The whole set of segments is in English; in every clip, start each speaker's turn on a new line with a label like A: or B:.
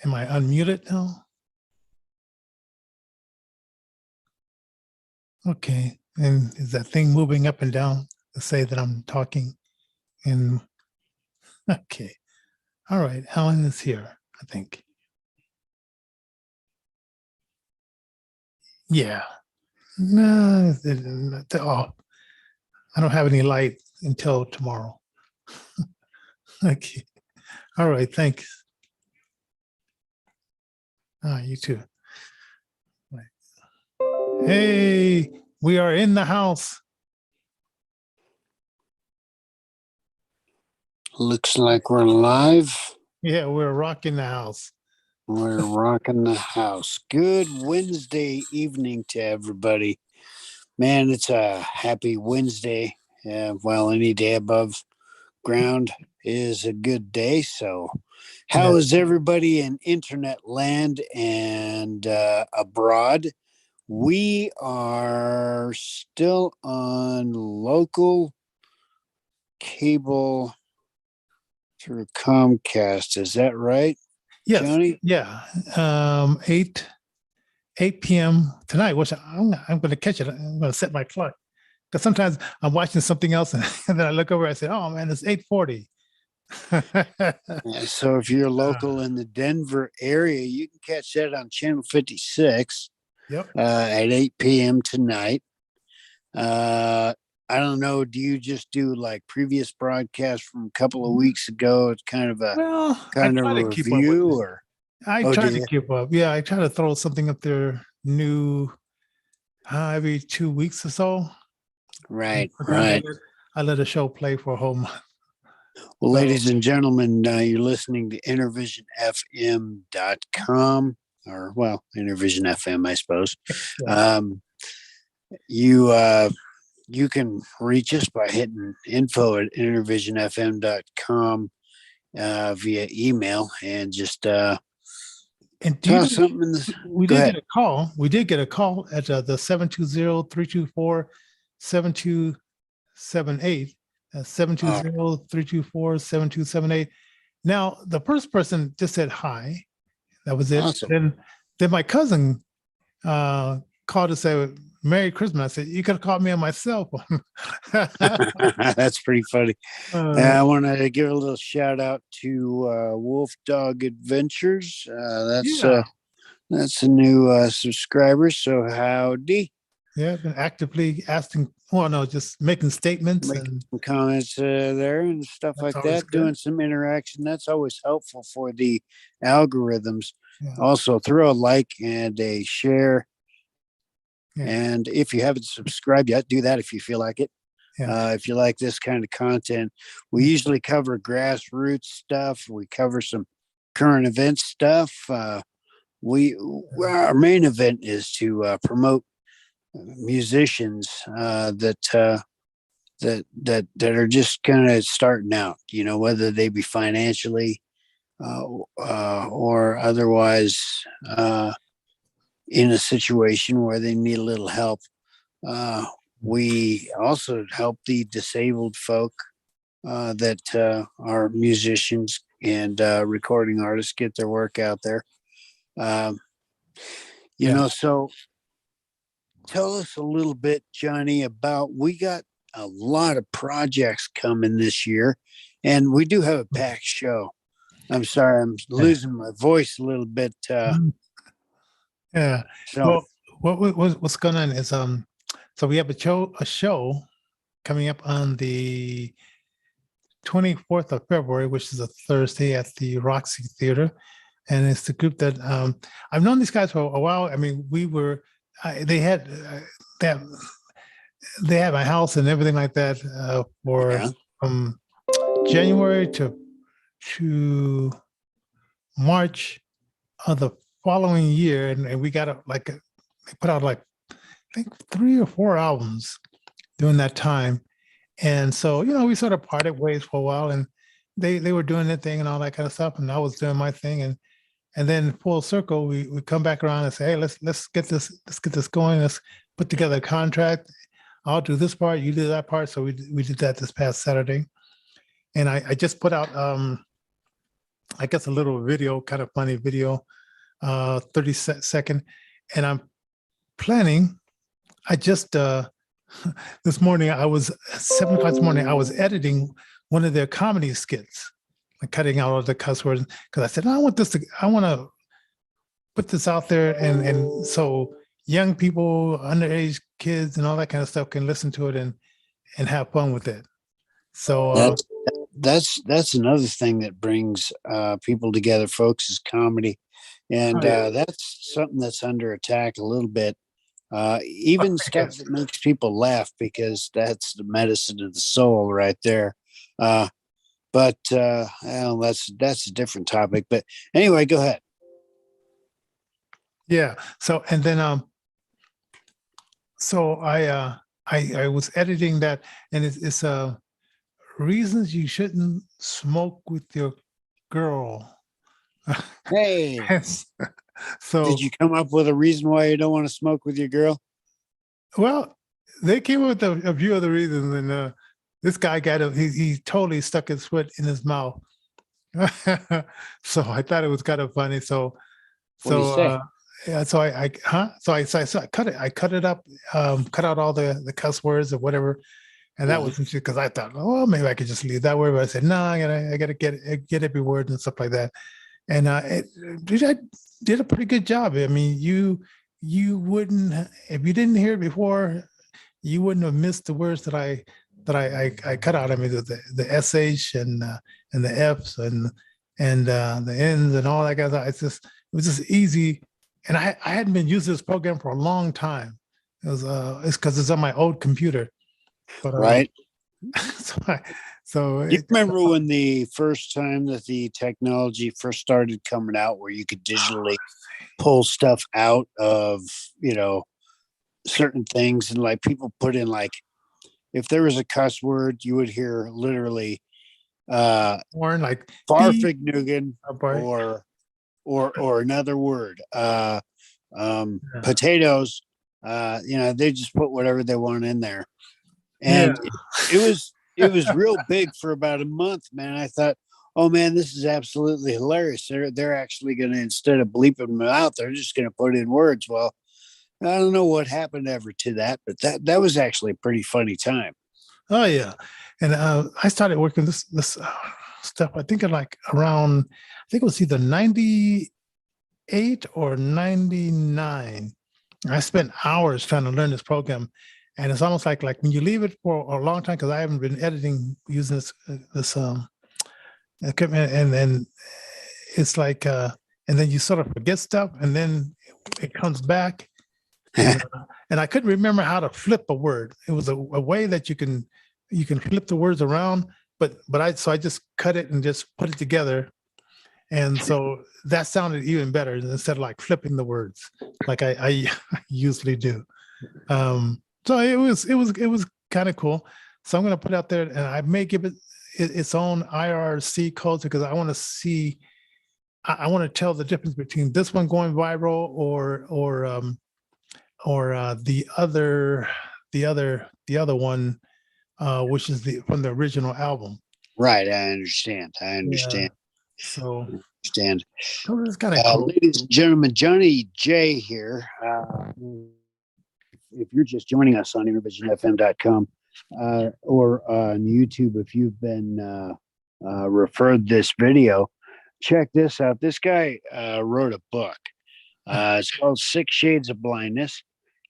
A: Am I unmuted now? Okay. And is that thing moving up and down to say that I'm talking? And okay. All right. Helen is here, I think. Yeah. No, oh, I don't have any light until tomorrow. Okay. All right. Thanks. You too. Right. Hey, we are in the house.
B: Looks like we're live.
A: Yeah, we're rocking the house.
B: We're rocking the house. Good Wednesday evening to everybody. Man, it's a happy Wednesday. Well, any day above ground is a good day. So, how is everybody in internet land and abroad? We are still on local cable through Comcast. Is that right?
A: Yes.
B: Johnny?
A: Yeah. 8 p.m. tonight, which I'm going to catch it. I'm going to set my clock because sometimes I'm watching something else and then I look over and I say, oh man, it's 8:40.
B: Yeah, so if you're local in the Denver area, you can catch that on channel 56 at 8 p.m. tonight. I don't know. Do you just do like previous broadcasts from a couple of weeks ago? It's kind of a review, or
A: I try to keep up. Yeah, I try to throw something up there new every 2 weeks or so.
B: Right.
A: I let a show play for a whole month.
B: Well, ladies and gentlemen, you're listening to InnervisionFM.com, or well, Innervision FM, I suppose. You can reach us by hitting info@innervisionfm.com via email and just
A: and
B: toss something in this.
A: We did get a call. We did get a call at the 720-324-7278. 720-324-7278. Now, the first person just said hi. That was it.
B: Awesome.
A: Then my cousin called to say, Merry Christmas. I said, you could have called me on my cell phone.
B: That's pretty funny. I want to give a little shout out to Wolf Dog Adventures. That's a new subscriber. So howdy.
A: Yeah, I've been actively asking, just making statements and
B: comments there and stuff like that, doing some interaction. That's always helpful for the algorithms. Yeah. Also, throw a like and a share. Yeah. And if you haven't subscribed yet, do that if you feel like it. Yeah. If you like this kind of content, we usually cover grassroots stuff. We cover some current event stuff. Our main event is to promote musicians that are just kind of starting out, whether they be financially or otherwise in a situation where they need a little help. We also help the disabled folk that are musicians and recording artists get their work out there. So tell us a little bit, Johnny, about, we got a lot of projects coming this year, and we do have a packed show. I'm sorry, I'm losing my voice a little bit.
A: Yeah. So what's going on is so we have a show coming up on the 24th of February, which is a Thursday at the Roxy Theater, and it's the group that I've known these guys for a while. I mean, they had my house and everything like that from January to March of the following year, and we got they put out I think 3 or 4 albums during that time. And so we sort of parted ways for a while, and they were doing their thing and all that kind of stuff, and I was doing my thing, and then full circle we come back around and say, hey, let's get this going. Let's put together a contract. I'll do this part, you do that part. So we did that this past Saturday, and I just put out I guess a little video, kind of funny video, 30-second. And I'm planning, I just, this morning, I was 7 o'clock this morning, I was editing one of their comedy skits, like cutting out all the cuss words. Cause I said, no, I want to put this out there. And so young people, underage kids and all that kind of stuff can listen to it and have fun with it. So
B: that's another thing that brings people together, folks, is comedy. And that's something that's under attack a little bit. Even stuff that makes people laugh, because that's the medicine of the soul right there. But well, that's a different topic. But anyway, go ahead.
A: Yeah. So and then so I was editing that, and it's reasons you shouldn't smoke with your girl.
B: Hey.
A: So
B: did you come up with a reason why you don't want to smoke with your girl?
A: Well, they came up with a few other reasons, and this guy he totally stuck his foot in his mouth. So I thought it was kind of funny. Yeah, so I cut it. I cut it up, cut out all the cuss words or whatever, and that was interesting because I thought, oh, maybe I could just leave that word. But I said, no, I gotta get every word and stuff like that. And I did a pretty good job. I mean, you wouldn't, if you didn't hear it before, you wouldn't have missed the words that I cut out. I mean, the sh and the f's and the n's and all that kind of stuff. It was just easy. And I hadn't been using this program for a long time. It's because it's on my old computer. But,
B: right.
A: So
B: you remember when the first time that the technology first started coming out, where you could digitally pull stuff out of, certain things, and like people put in, like, if there was a cuss word, you would hear literally
A: or like
B: farfignugan or another word, potatoes, they just put whatever they want in there. And it was real big for about a month, man. I thought, oh man, this is absolutely hilarious. They're actually going to, instead of bleeping them out, they're just going to put in words. Well, I don't know what happened ever to that, but that was actually a pretty funny time.
A: Oh yeah. And I started working this stuff, I think like around, I think it was either 98 or 99. I spent hours trying to learn this program. And it's almost like when you leave it for a long time, because I haven't been editing using this equipment, and then it's like, and then you sort of forget stuff, and then it comes back. And I couldn't remember how to flip a word. It was a way that you can flip the words around, but I just cut it and just put it together. And so that sounded even better instead of like flipping the words like I usually do. So it was kind of cool. So I'm going to put it out there, and I may give it its own IRC code, because I want to see, I want to tell the difference between this one going viral or the other one, which is from the original album.
B: Right. I understand.
A: Yeah. So
B: I understand.
A: So it's kind of cool.
B: Ladies and gentlemen, Johnnie J here. If you're just joining us on innervisionfm.com or on YouTube, if you've been referred this video, check this out. This guy wrote a book. It's called 6 Shades of Blindness.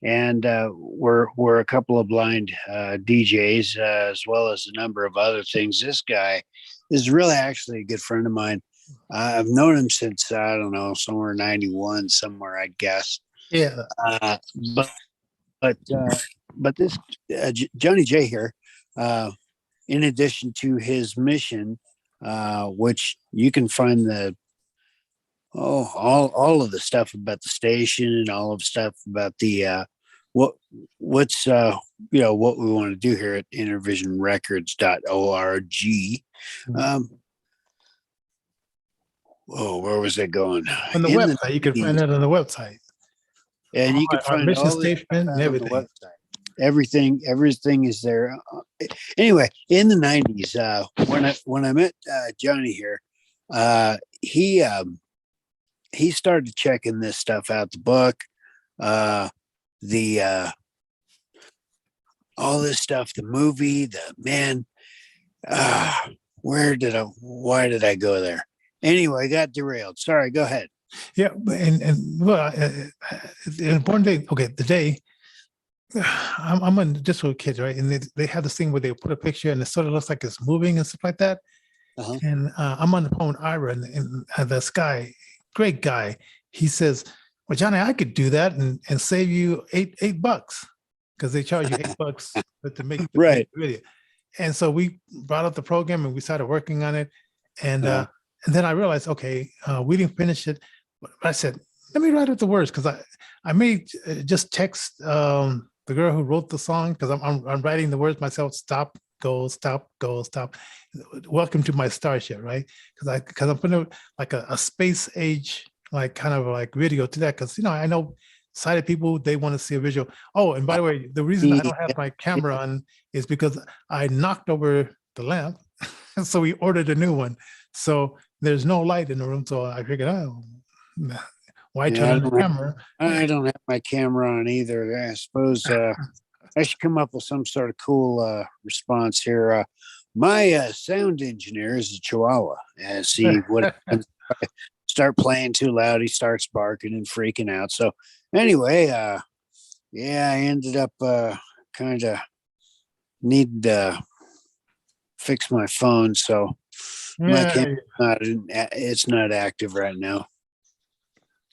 B: And we're a couple of blind DJs, as well as a number of other things. This guy is really actually a good friend of mine. I've known him since, I don't know, somewhere 91, somewhere, I guess.
A: Yeah.
B: But this Johnnie J here, in addition to his mission, which you can find all of the stuff about the station and all of the stuff about the what we want to do here at innervisionrecords.org. Where was that going?
A: On the website, you can find it on the website.
B: And you can find all statement and everything. On the website. Everything is there. Anyway, in the 90s, when I met Johnny here, He started checking this stuff out, the book, the all this stuff, the movie, the man. Why did I go there? Anyway, I got derailed. Sorry, go ahead.
A: Yeah, and well, the important thing. Okay, the day I'm on just with kids, right? And they have this thing where they put a picture and it sort of looks like it's moving and stuff like that.
B: Uh-huh.
A: And I'm on the phone with Ira, and this guy, great guy, he says, "Well, Johnny, I could do that and save you $8 because they charge you $8 to make
B: right
A: the video." And so we brought up the program and we started working on it. And and then I realized, okay, we didn't finish it. But I said, let me write out the words because I may just text the girl who wrote the song because I'm writing the words myself. Stop, go, stop, go, stop. Welcome to my starship, right? Because I'm putting like a space age like kind of like video to that because I know sighted people, they want to see a visual. Oh, and by the way, the reason I don't have my camera on is because I knocked over the lamp, so we ordered a new one. So there's no light in the room. So I figured, oh, why turn on the camera?
B: I don't have my camera on either. I suppose I should come up with some sort of cool response here. My sound engineer is a Chihuahua. See what start playing too loud, he starts barking and freaking out. So anyway, yeah, I ended up kind of needing to fix my phone. So my camera it's not active right now.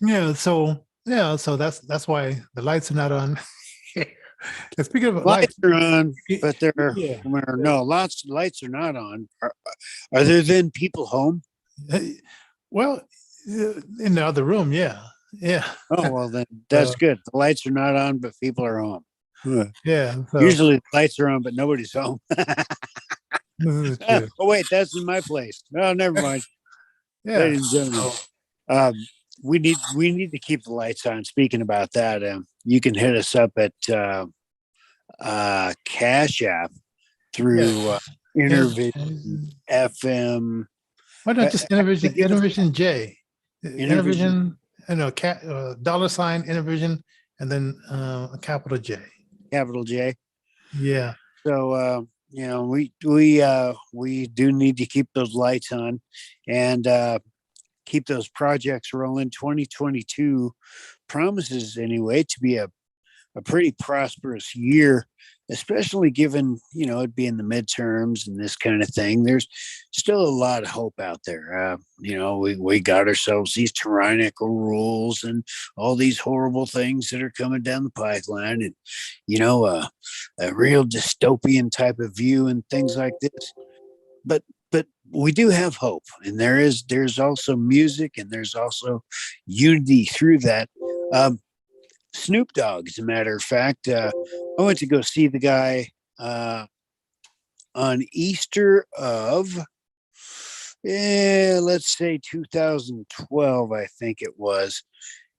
A: Yeah, so that's why the lights are not on. And speaking of
B: lights are on, but lights are not on. Are there then people home?
A: Well, in the other room, yeah.
B: Oh well, then that's good. The lights are not on, but people are home.
A: Yeah. So.
B: Usually the lights are on, but nobody's home. Oh wait, that's in my place. Oh, never mind.
A: Yeah.
B: Ladies and gentlemen, we need to keep the lights on. Speaking about that, you can hit us up at Cash App through Innervision FM.
A: Why not just Innervision J? Innervision, $, Innervision, and then a capital J.
B: Capital J.
A: Yeah.
B: So we do need to keep those lights on and keep those projects rolling. 2022 promises anyway to be a pretty prosperous year, especially given, it being the midterms and this kind of thing. There's still a lot of hope out there. We got ourselves these tyrannical rules and all these horrible things that are coming down the pipeline and, a real dystopian type of view and things like this. But we do have hope, and there's also music and there's also unity through that. Snoop Dogg, as a matter of fact, I went to go see the guy on Easter of, let's say 2012, I think it was.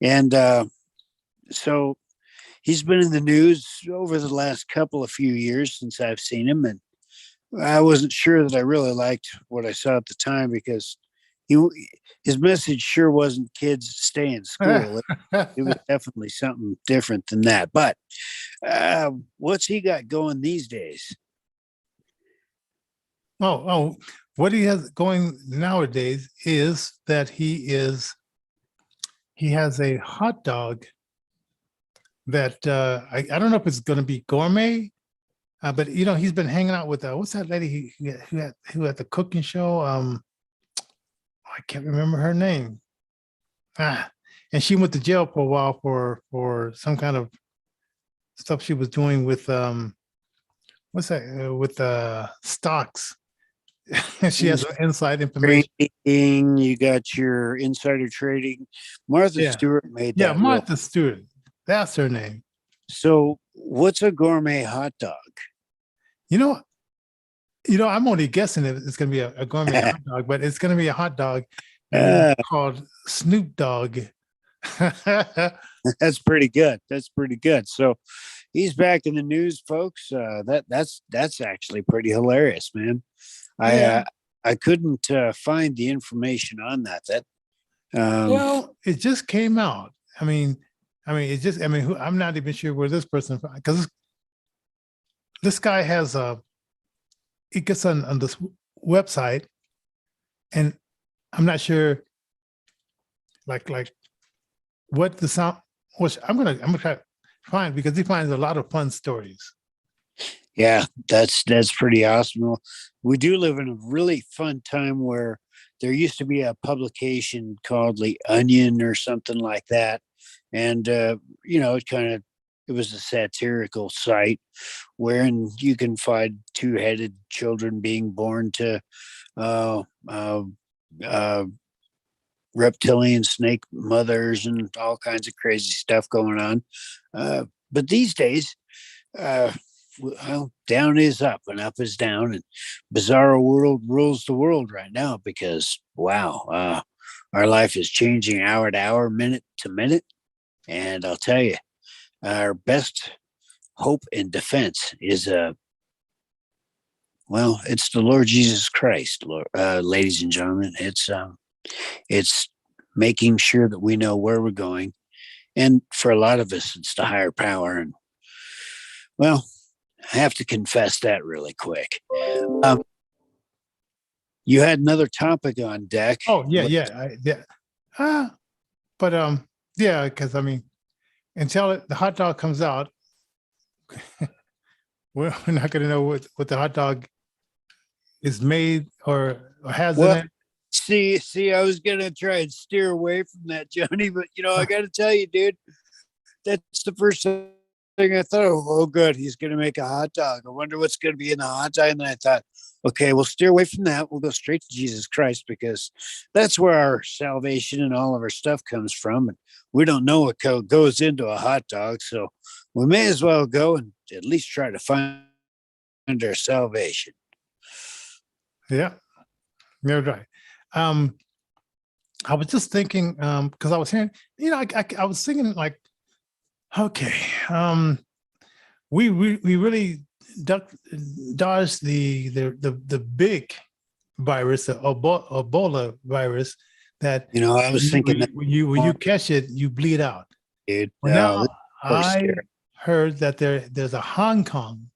B: And so he's been in the news over the last few years since I've seen him. And I wasn't sure that I really liked what I saw at the time because his message sure wasn't kids stay in school. It was definitely something different than that. But what's he got going these days?
A: Oh, what he has going nowadays is that he has a hot dog that I don't know if it's going to be gourmet, but he's been hanging out with what's that lady who had the cooking show? I can't remember her name. And she went to jail for a while for some kind of stuff she was doing with what's that with stocks. She has inside information.
B: Trading, you got your insider trading. Martha Stewart made that.
A: Yeah, Martha Stewart. That's her name.
B: So what's a gourmet hot dog?
A: I'm only guessing that it's going to be a gourmet hot dog, but it's going to be a hot dog called Snoop Dogg.
B: That's pretty good. So he's back in the news, folks. That's actually pretty hilarious, man. I couldn't find the information on that.
A: Well, it just came out. It just. I'm not even sure where this person, because this guy has he gets on this website, and I'm not sure, like what the sound. Which I'm gonna try to find, because he finds a lot of fun stories.
B: Yeah, that's pretty awesome. Well, we do live in a really fun time where there used to be a publication called The Onion or something like that, and it was a satirical site wherein you can find two-headed children being born to uh, uh, uh, reptilian snake mothers and all kinds of crazy stuff going on. But these days, well, down is up and up is down, and Bizarro World rules the world right now because wow, our life is changing hour to hour, minute to minute, and I'll tell you, our best hope and defense is it's the Lord Jesus Christ, ladies and gentlemen. It's making sure that we know where we're going, and for a lot of us, it's the higher power. And well, I have to confess that really quick. You had another topic on deck.
A: Oh yeah. But yeah, because until the hot dog comes out, we're not going to know what the hot dog is made or has in it.
B: See, I was gonna try and steer away from that, Johnny, but I got to tell you, dude, that's the first thing I thought. Oh, good, he's gonna make a hot dog. I wonder what's gonna be in the hot dog. And then I thought, okay, we'll steer away from that. We'll go straight to Jesus Christ, because that's where our salvation and all of our stuff comes from. And we don't know what goes into a hot dog, so we may as well go and at least try to find our salvation.
A: Yeah, you're right. I was just thinking, because I was hearing, I was thinking like, okay, we really dodged the big virus, the Ebola virus, that
B: I was thinking that
A: when you catch it, you bleed out.
B: dude.
A: Well, now I heard that there's a Hong Kong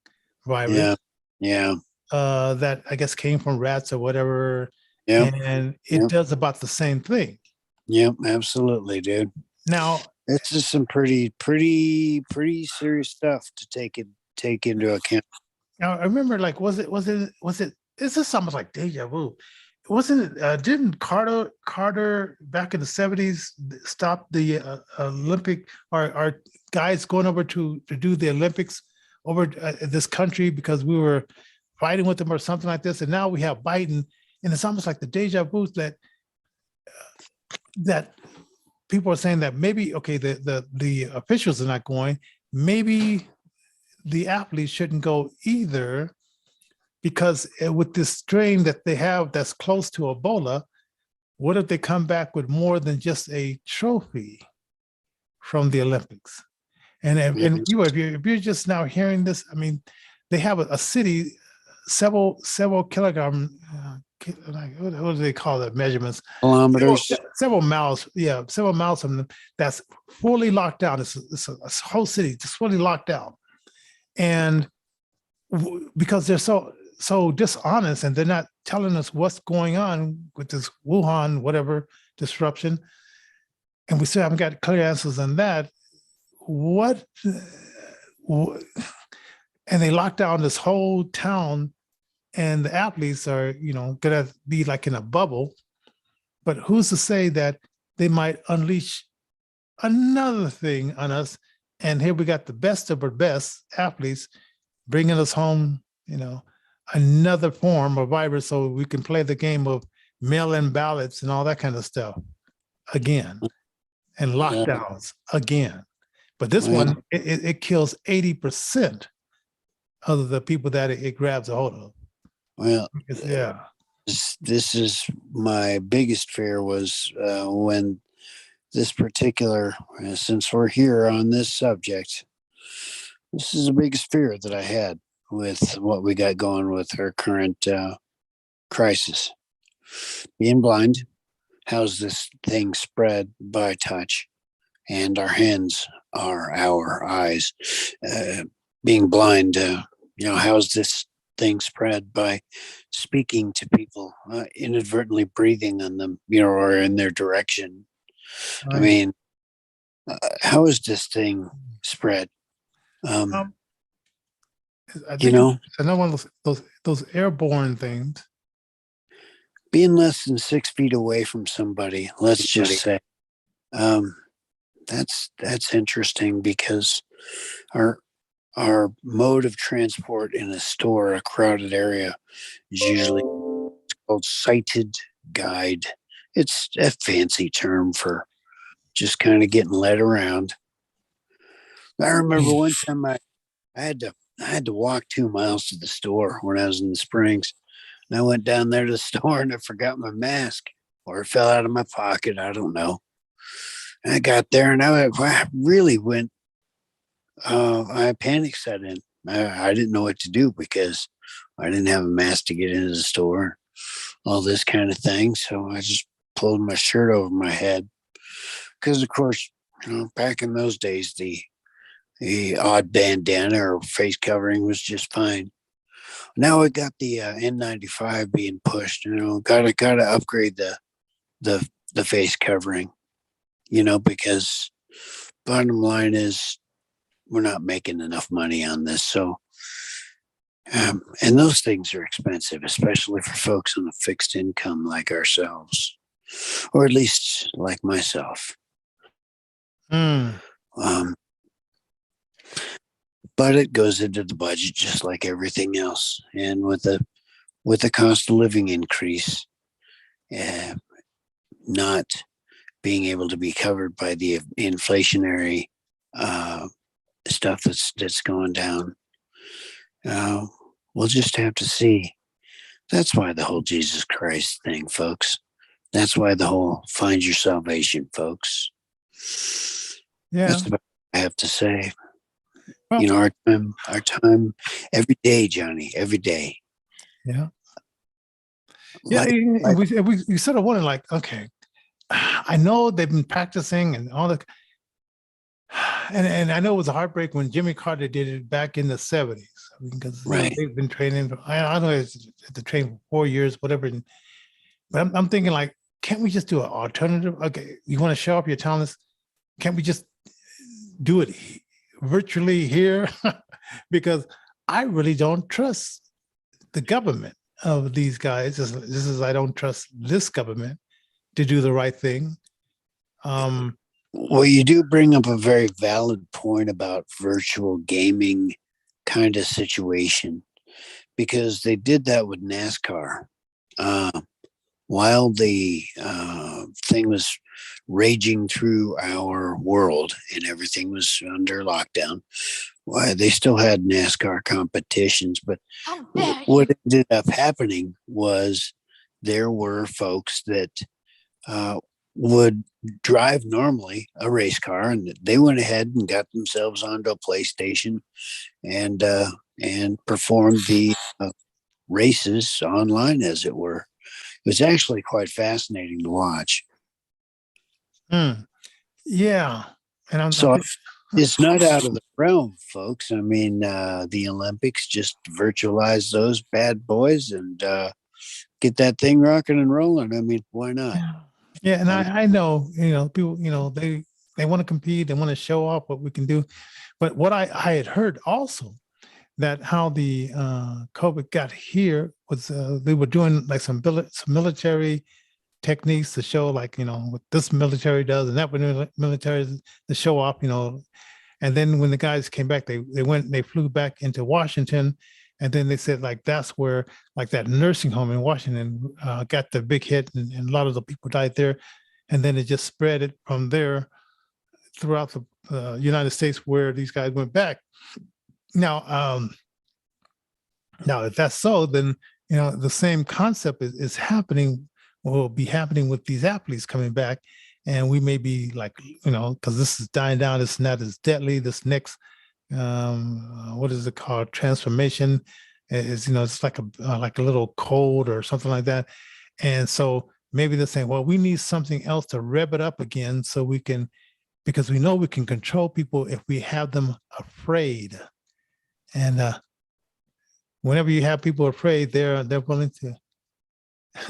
A: virus.
B: Yeah.
A: That I guess came from rats or whatever.
B: Yeah.
A: And it does about the same thing.
B: Yep, absolutely, dude.
A: Now,
B: it's just some pretty serious stuff to take into account.
A: Now, I remember, like, was it? This is almost like deja vu. Wasn't it? Didn't Carter back in the 70s stop the Olympic our guys going over to do the Olympics over this country because we were fighting with them or something like this? And now we have Biden, and it's almost like the deja vu that people are saying that maybe, okay, the officials are not going, maybe the athletes shouldn't go either, because with this strain that they have that's close to Ebola, what if they come back with more than just a trophy from the Olympics? And if you're just now hearing this, I mean, they have a city several kilogram, what do they call that, measurements?
B: Kilometers.
A: Several miles, several miles from them, that's fully locked down. It's a whole city just fully locked down. And because they're so dishonest and they're not telling us what's going on with this Wuhan, whatever, disruption, and we still haven't got clear answers on that. And they lock down this whole town, and the athletes are, gonna be like in a bubble. But who's to say that they might unleash another thing on us? And here we got the best of our best athletes bringing us home, another form of virus, so we can play the game of mail-in ballots and all that kind of stuff again, and lockdowns again. But this one, it kills 80% of the people that it grabs a hold of.
B: Well,
A: yeah.
B: This is my biggest fear was when this particular, since we're here on this subject, this is the biggest fear that I had with what we got going with our current crisis. being blind, how's this thing spread by touch? And our hands are our eyes. Being blind, how's this thing spread by speaking to people, inadvertently breathing on them, or in their direction?
A: Right.
B: I mean, how is this thing spread?
A: I think it's another one of those airborne things.
B: Being less than 6 feet away from somebody, let's just say, that's interesting, because our mode of transport in a store, a crowded area, is usually called sighted guide. It's a fancy term for just kind of getting led around. I remember one time I had to walk 2 miles to the store when I was in the Springs. And I went down there to the store and I forgot my mask, or it fell out of my pocket. I don't know. And I got there and I really went, I panic set in. I didn't know what to do, because I didn't have a mask to get into the store, all this kind of thing. So I just pulled my shirt over my head, because of course, back in those days, the odd bandana or face covering was just fine. Now we got the N95 being pushed. Gotta upgrade the face covering. Because bottom line is, we're not making enough money on this. So, and those things are expensive, especially for folks on a fixed income like ourselves, or at least like myself. But it goes into the budget just like everything else. And with the cost of living increase, not being able to be covered by the inflationary stuff that's going down, we'll just have to see. That's why the whole Jesus Christ thing, folks. That's why the whole find your salvation, folks. Yeah, that's what I have to say. Well, our time, every day, Johnny, every day.
A: Yeah. Yeah, we sort of wonder, like, okay, I know they've been practicing and all the, and I know it was a heartbreak when Jimmy Carter did it back in the 70s, because they've been training. I know it's to train for 4 years, whatever. But I'm thinking, like, can't we just do an alternative? Okay, you want to show off your talents? Can't we just do it virtually here? Because I really don't trust the government of these guys. Just as I don't trust this government to do the right thing.
B: Well, you do bring up a very valid point about virtual gaming kind of situation, because they did that with NASCAR. While the thing was raging through our world and everything was under lockdown, they still had NASCAR competitions. But what ended up happening was there were folks that would drive normally a race car, and they went ahead and got themselves onto a PlayStation and performed the races online, as it were. It was actually quite fascinating to watch.
A: Yeah. And
B: it's not out of the realm, folks. I mean, the Olympics, just virtualize those bad boys and get that thing rocking and rolling. I mean, why not?
A: Yeah, and I know, people, they want to compete, they want to show off what we can do. But what I had heard also, that how the COVID got here was they were doing like some military techniques to show, like, what this military does and that military to show off, and then when the guys came back, they flew back into Washington, and then they said, like, that's where, like, that nursing home in Washington got the big hit, and a lot of the people died there, and then it just spread it from there throughout the United States, where these guys went back. Now, if that's so, then the same concept is happening, or will be happening with these athletes coming back, and we may be like, because this is dying down, it's not as deadly. This next, what is it called? Transformation is, it's like a little cold or something like that, And so maybe they're saying, well, we need something else to rev it up again so we can, because we know we can control people if we have them afraid. And whenever you have people afraid, they're willing to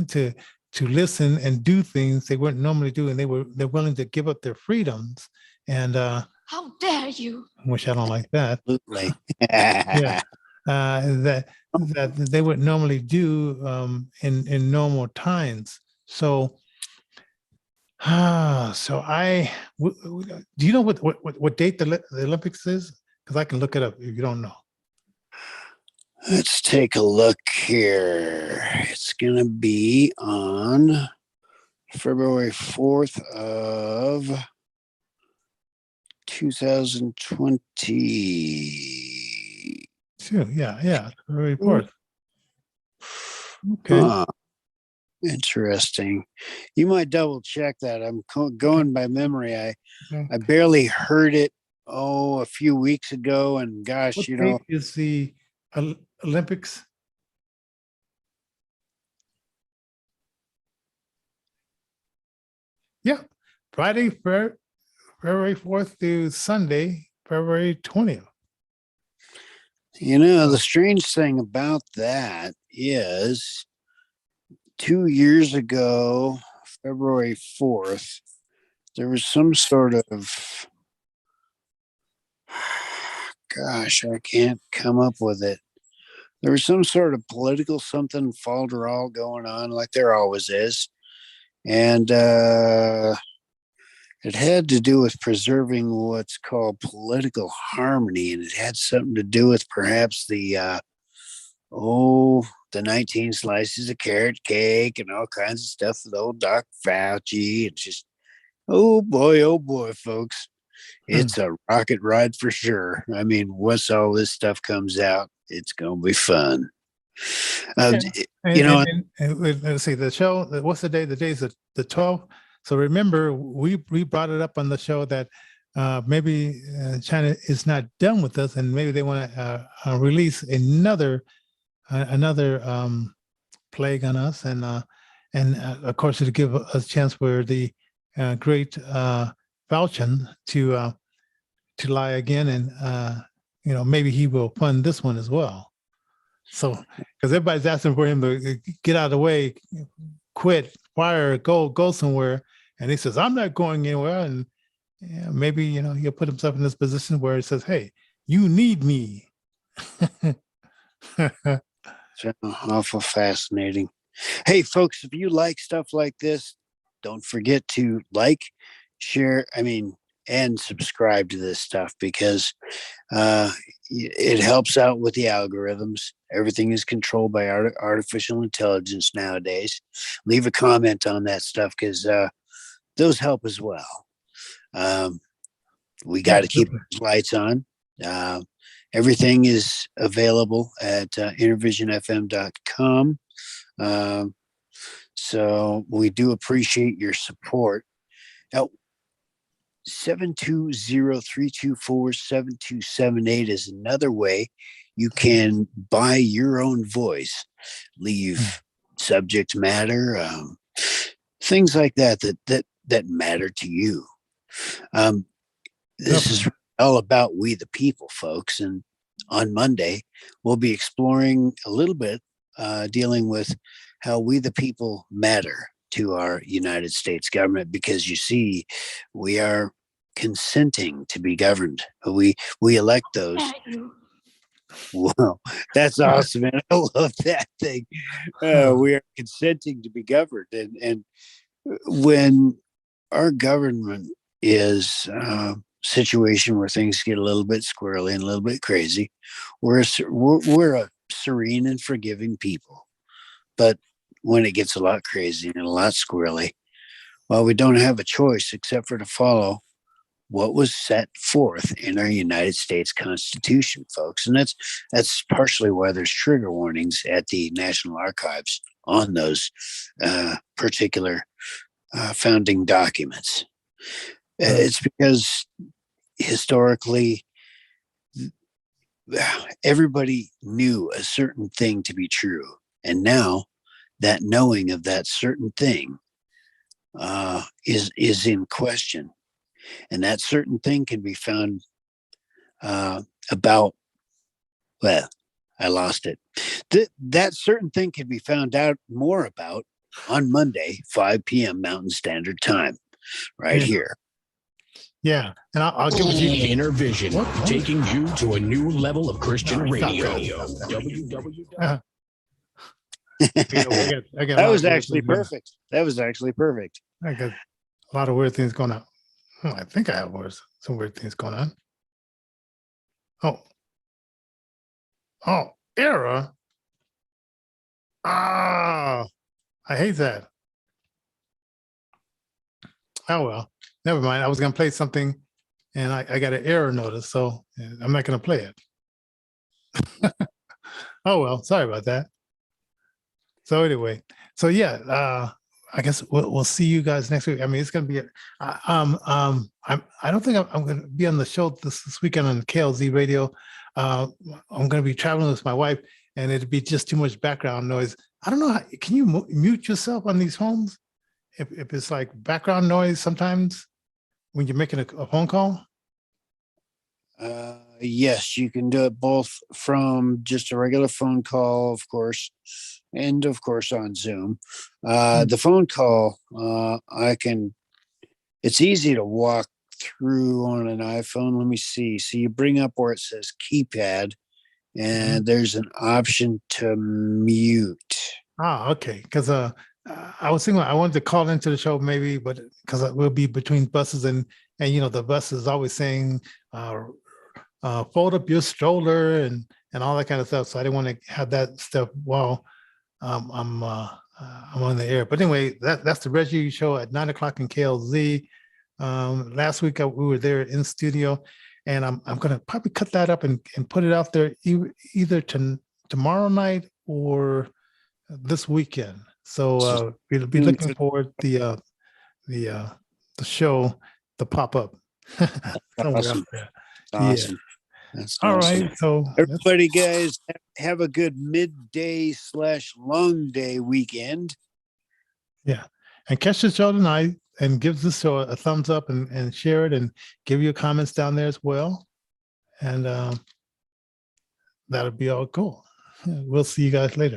A: to to listen and do things they wouldn't normally do, and they're willing to give up their freedoms. And
C: how dare you?
A: which I don't like that.
B: Absolutely.
A: Yeah, that they would normally do in normal times. So, so do you know what date the Olympics is? Because I can look it up if you don't know.
B: Let's take a look here. It's going to be on February 4th of 2020.
A: Sure, yeah, February 4th. Okay.
B: Interesting. You might double check that. I'm going by memory. I barely heard it a few weeks ago, and gosh,
A: what date is the Olympics? Yeah, Friday, February 4th to Sunday, February 20th.
B: The strange thing about that is 2 years ago, February 4th, there was some sort of, gosh, I can't come up with it. There was some sort of political something falderall going on, like there always is. And it had to do with preserving what's called political harmony. And it had something to do with perhaps the 19 slices of carrot cake and all kinds of stuff with old Doc Fauci. It's just, oh boy, folks. It's a rocket ride for sure. I mean, once all this stuff comes out, it's going to be fun.
A: Let's see the show. What's the day? The day is the 12th. So remember, we brought it up on the show that maybe China is not done with us, and maybe they want to release another plague on us, and of course to give us a chance for the great Fauci to lie again, and maybe he will fund this one as well. So, because everybody's asking for him to get out of the way, quit, fire, go somewhere, and he says, "I'm not going anywhere." And maybe he'll put himself in this position where he says, "Hey, you need me."
B: It's awful fascinating. Hey, folks, if you like stuff like this, don't forget to like, share, and subscribe to this stuff, because it helps out with the algorithms. Everything is controlled by artificial intelligence nowadays. Leave a comment on that stuff, because those help as well. We got to keep those lights on. Everything is available at innervisionfm.com. So we do appreciate your support. Now, 720-324-7278 is another way you can buy your own voice, leave subject matter, things like that matter to you. This is all about we the people, folks. And on Monday, we'll be exploring a little bit, dealing with how we the people matter to our United States government, because you see, we are consenting to be governed. We elect those. Wow, that's awesome, man. I love that thing. We are consenting to be governed, and when our government is a situation where things get a little bit squirrely and a little bit crazy, we're a serene and forgiving people. But when it gets a lot crazy and a lot squirrely, well, we don't have a choice except for to follow what was set forth in our United States Constitution, folks. And that's partially why there's trigger warnings at the National Archives on those particular founding documents. It's because historically, everybody knew a certain thing to be true. And now that knowing of that certain thing is in question, and that certain thing can be found about. Well, I lost it. That certain thing can be found out more about on Monday, 5 p.m. Mountain Standard Time, right here.
A: Yeah, and I'll give you
D: Innervision, taking you to a new level of Christian radio.
B: That was actually perfect. That was actually perfect.
A: I got a lot of weird things going on. I think I have some weird things going on. Oh, error. Ah, I hate that. Oh well, never mind. I was gonna play something, and I got an error notice, so I'm not gonna play it. Oh well, sorry about that. So anyway, so yeah, I guess we'll see you guys next week. I mean, it's gonna be I don't think I'm gonna be on the show this weekend on KLZ radio. I'm gonna be traveling with my wife, and it'd be just too much background noise. I don't know. Can you mute yourself on these phones if it's like background noise sometimes when you're making a phone call?
B: Yes, you can do it both from just a regular phone call, of course, and of course on Zoom. The phone call, it's easy to walk through on an iPhone. Let me see. So you bring up where it says keypad, and there's an option to mute.
A: Okay. Because I was thinking I wanted to call into the show maybe, but because we'll be between buses and the bus is always saying fold up your stroller and all that kind of stuff. So I didn't want to have that stuff while I'm on the air. But anyway, that's the Reggie show at 9 o'clock in KLZ. Last week we were there in studio, and I'm going to probably cut that up and put it out there either tomorrow night or this weekend. So we'll be looking forward the show to pop up.
B: Awesome. Awesome. That's
A: all
B: awesome.
A: right. So
B: everybody, guys, have a good midday/long day weekend.
A: Yeah, and catch the show tonight and give this show a thumbs up and share it and give your comments down there as well. And that'll be all cool. We'll see you guys later.